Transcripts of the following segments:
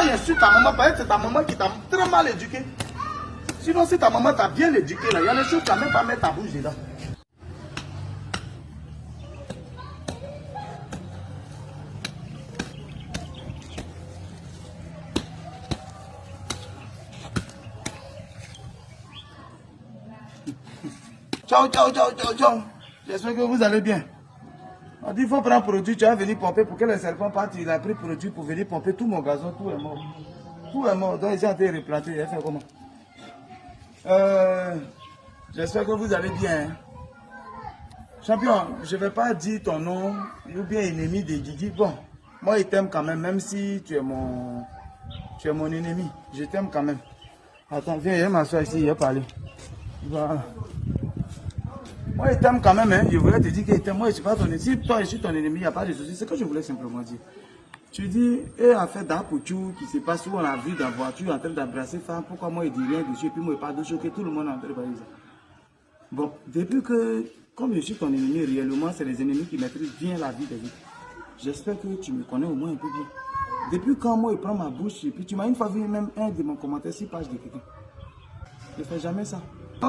il insulte ta maman, parce que c'est ta maman qui t'a très mal éduqué. Sinon, si ta maman t'a bien éduqué, là, il y a des choses que tu n'as même pas mettre ta bouche dedans. Ciao, ciao, ciao, ciao, ciao. J'espère que vous allez bien. On dit il faut prendre produit, tu vas venir pomper pour que les serpents partent. Il a pris produit pour venir pomper tout mon gazon, tout est mort. Tout est mort, donc ils ont été replantés. Il a fait comment? J'espère que vous allez bien. Champion, je ne vais pas dire ton nom ou bien ennemi de Guigui. Bon, moi il t'aime quand même si tu es mon ennemi. Je t'aime quand même. Attends, viens, il m'assoit ici, il va parler. Voilà. Moi, il t'aime quand même, hein. Je voulais te dire qu'il t'aime. Moi, je ne suis pas ton ennemi. Si toi, je suis ton ennemi, il n'y a pas de souci. C'est ce que je voulais simplement dire. Tu dis, et en fait, d'Apouchou qui se passe où on a vu dans la voiture en train d'embrasser femme, pourquoi moi, il dit rien dessus, et puis moi, il parle de choquer, tout le monde est en train de parler ça. Bon, depuis que, comme je suis ton ennemi, réellement, c'est les ennemis qui maîtrisent bien la vie des autres. J'espère que tu me connais au moins un peu bien. Depuis quand moi, il prend ma bouche, et puis tu m'as une fois vu même un de mon commentaire, 6 pages de quelqu'un. Je ne fais jamais ça.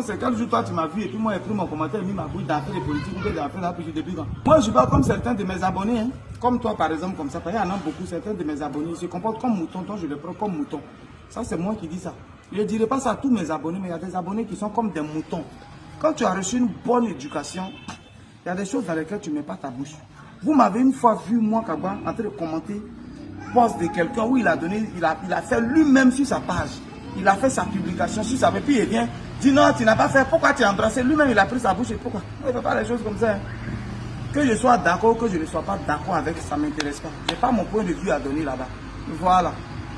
C'est quel jour toi tu m'as vu et puis moi j'ai pris mon commentaire et mis ma bouche d'affaires de politique ou d'affaires là depuis quand. Moi je ne suis pas comme certains de mes abonnés, hein. Comme toi par exemple, comme ça. Il y en a beaucoup, certains de mes abonnés ils se comportent comme mouton, toi je les prends comme mouton. Ça c'est moi qui dis ça. Je ne dirai pas ça à tous mes abonnés, mais il y a des abonnés qui sont comme des moutons. Quand tu as reçu une bonne éducation, il y a des choses dans lesquelles tu ne mets pas ta bouche. Vous m'avez une fois vu, moi Kaba, en train de commenter post de quelqu'un où il a donné, il a fait lui-même sur sa page. Il a fait sa publication sur sa page, puis il vient. Dis non, tu n'as pas fait. Pourquoi tu as embrassé? Lui-même, il a pris sa bouche. Et pourquoi? Il ne fait pas les choses comme ça. Hein. Que je sois d'accord ou que je ne sois pas d'accord avec, ça ne m'intéresse pas. Je n'ai pas mon point de vue à donner là-bas. Voilà.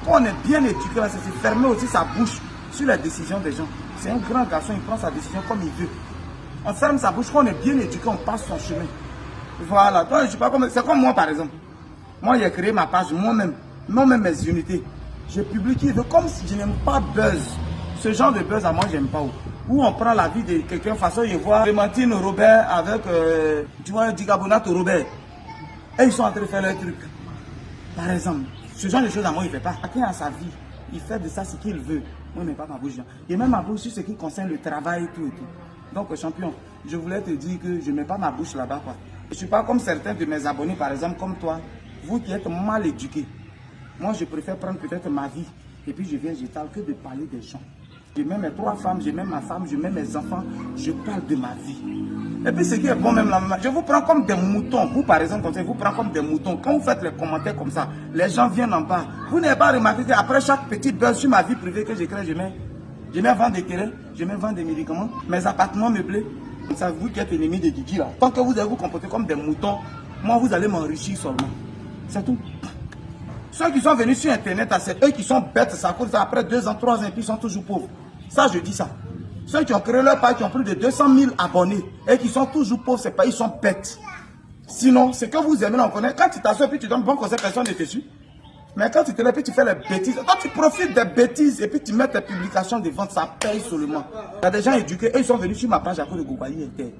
Quand on est bien éduqué, c'est fermer aussi sa bouche sur les décisions des gens. C'est un grand garçon, il prend sa décision comme il veut. On ferme sa bouche. Quand on est bien éduqué, on passe son chemin. Voilà. Toi, je suis pas comme... C'est comme moi, par exemple. Moi, j'ai créé ma page moi-même mes unités. Je publie qui veut, comme si je n'aime pas buzz. Ce genre de buzz, à moi, j'aime pas. Où on prend la vie de quelqu'un, façon, je vois Clémentine Robert avec, tu vois, Digabonato Robert. Et ils sont en train de faire leur truc. Par exemple, ce genre de choses, à moi, il ne fait pas. Chacun a sa vie. Il fait de ça ce qu'il veut. Moi, je n'ai pas ma bouche. Et même ma bouche sur ce qui concerne le travail et tout et tout. Donc, champion, je voulais te dire que je ne mets pas ma bouche là-bas, quoi. Je ne suis pas comme certains de mes abonnés, par exemple, comme toi, vous qui êtes mal éduqués. Moi, je préfère prendre peut-être ma vie. Et puis, je parle que de parler des gens. Je mets mes 3 femmes, je mets ma femme, je mets mes enfants. Je parle de ma vie. Et puis, ce qui est bon même là, je vous prends comme des moutons. Vous, par exemple, comme ça, je vous prends comme des moutons. Quand vous faites les commentaires comme ça, les gens viennent en bas. Vous n'avez pas remarqué qu'après chaque petite buzz sur ma vie privée que j'écris, je mets vendre des terrains, je mets vendre des médicaments, mes appartements meublés. Comme ça, vous qui êtes ennemis de Guigui là, tant que vous allez vous comporter comme des moutons, moi, vous allez m'enrichir seulement. C'est tout. Ceux qui sont venus sur Internet, c'est eux qui sont bêtes, ça cause ça après 2 ans, 3 ans, et puis ils sont toujours pauvres. Ça, je dis ça. Ceux qui ont créé leur page, qui ont plus de 200 000 abonnés, et qui sont toujours pauvres, c'est pas, ils sont bêtes. Sinon, c'est que vous aimez, on connaît. Quand tu t'assois, puis tu donnes bon conseil, personne ne te suit. Mais quand tu te lèves, puis tu fais les bêtises, quand tu profites des bêtises, et puis tu mets tes publications de vente, ça paye seulement. Il y a des gens éduqués, eux, ils sont venus sur ma page à cause de Gougaï Inter.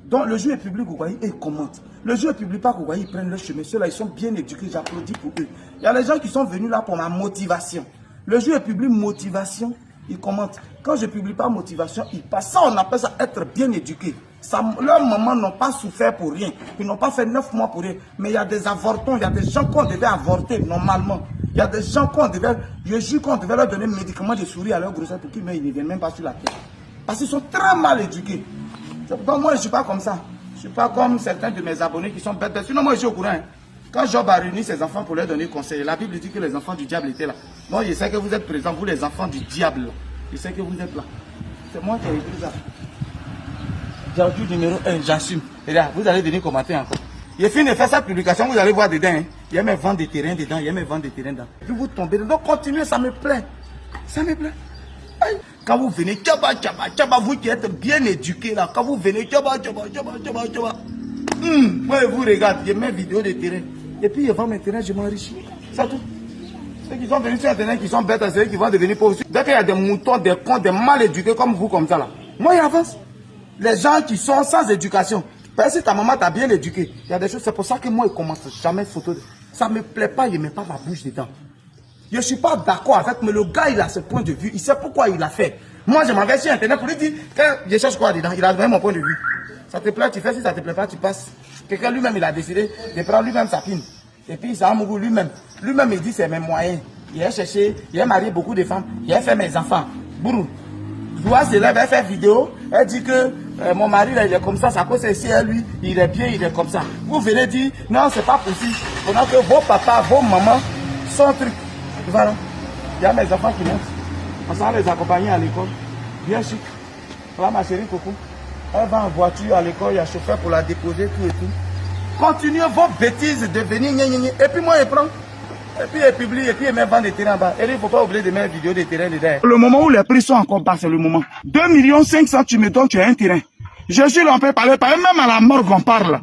Donc, le jour est public, Gougaï, et ils commentent. Le jour est public, pas Gougaï, ils prennent leur chemin. Ceux-là, ils sont bien éduqués, j'applaudis pour eux. Il y a des gens qui sont venus là pour ma motivation. Le jour est public, motivation, ils commentent. Quand je ne publie pas motivation, ils passent. Ça, on appelle ça être bien éduqué. Leurs mamans n'ont pas souffert pour rien. Ils n'ont pas fait 9 mois pour rien. Mais il y a des avortons, il y a des gens qu'on devait avorter normalement. Il y a des gens qu'on devait, je jure qu'on devait leur donner médicaments de souris à leur grossesse pour qu'ils ne viennent même pas sur la terre. Parce qu'ils sont très mal éduqués. Donc moi, je ne suis pas comme ça. Je ne suis pas comme certains de mes abonnés qui sont bêtes. Sinon, moi, je suis au courant. Hein. Quand Job a réuni ses enfants pour leur donner conseil, la Bible dit que les enfants du diable étaient là. Moi, je sais que vous êtes présents, vous les enfants du diable. Je sais que vous êtes là. C'est moi qui ai écrit ça. Aujourd'hui, numéro 1, j'assume. Et là, vous allez venir commenter encore. Il fini de faire sa publication, vous allez voir dedans. Hein. Il y a mes ventes de terrain dedans, il y a mes ventes de terrain dedans. Et puis vous tombez dedans. Donc continuez, ça me plaît. Ça me plaît. Aïe. Quand vous venez, tchaba, tchaba, tchaba, vous qui êtes bien éduqués là, quand vous venez, tchaba, tchaba, tchaba, tchaba, tchaba. Moi, je vous regarde, je mets vidéo de terrain. Et puis, je vends mes terrains, je m'enrichis. C'est tout. Ceux qui sont venus sur Internet, qui sont bêtes, c'est eux qui vont devenir pauvres. Dès qu'il y a des moutons, des cons, des mal éduqués comme vous, comme ça là, moi, j'avance. Les gens qui sont sans éducation, parce que ta maman t'a bien éduqué, il y a des choses, c'est pour ça que moi, je commence jamais photo. Ça ne me plaît pas, je ne mets pas ma bouche dedans. Je ne suis pas d'accord avec, mais le gars, il a ce point de vue. Il sait pourquoi il l'a fait. Moi, je m'en vais sur Internet pour lui dire, quand je cherche quoi dedans, il a donné mon point de vue. Ça te plaît, tu fais. Si ça ne te plaît pas, tu passes. Quelqu'un lui-même, il a décidé de prendre lui-même sa pine. Et puis, ça a mon goût lui-même. Lui-même, il dit, c'est mes moyens. Il a cherché, il a marié beaucoup de femmes. Il a fait mes enfants. Bourou. Joie se lève, elle fait vidéo. Elle dit que mon mari, là, il est comme ça. Ça cause c'est lui, il est bien, il est comme ça. Vous venez dire, non, c'est pas possible. Pendant que vos papas, vos mamans sont trucs. Voilà. Il y a mes enfants qui montent. On s'en les accompagner à l'école. Bien chic. Voilà ma chérie Coco. Elle va en voiture à l'école, il y a chauffeur pour la déposer, tout et tout. Continuez vos bêtises de venir, et puis moi, je prends. Et puis, il publie, et puis, il met vendre des terrains en bas. Et il ne faut pas oublier de mettre vidéo des terrains dedans. Le moment où les prix sont encore bas, c'est le moment. 2 500 000, tu me donnes, tu as un terrain. Je suis là, on peut parler, même à la morgue, on parle.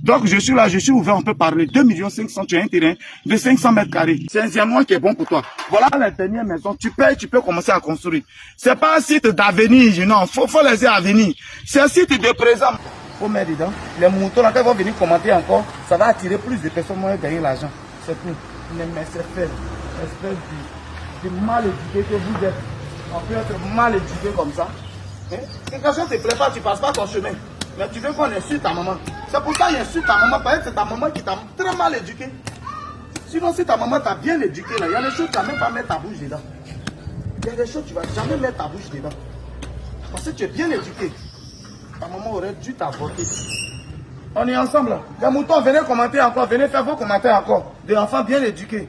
Donc, je suis là, je suis ouvert, on peut parler. 2 500 000, tu as un terrain de 500 mètres carrés. C'est un diamant qui est bon pour toi. Voilà la dernière maison. Tu payes, tu peux commencer à construire. C'est pas un site d'avenir, non. Faut laisser à venir. C'est un site de présent. Faut mettre dedans. Les moutons, là, quand ils vont venir commenter encore, ça va attirer plus de personnes, moins gagner l'argent. C'est tout. Mais c'est fait. Espèce de mal éduqué que vous êtes. On peut être mal éduqué comme ça. Quand quelque chose ne te plaît pas, tu ne passes pas ton chemin. Mais tu veux qu'on insulte ta maman. C'est pour ça qu'il insulte ta maman. Parce que c'est ta maman qui t'a très mal éduqué. Sinon, si ta maman t'a bien éduqué, il y a des choses tu ne vas même pas mettre ta bouche dedans. Il y a des choses tu ne vas jamais mettre ta bouche dedans. Parce que tu es bien éduqué. Ta maman aurait dû t'avorter. On est ensemble là. Les moutons, venez commenter encore. Venez faire vos commentaires encore. Des enfants bien éduqués.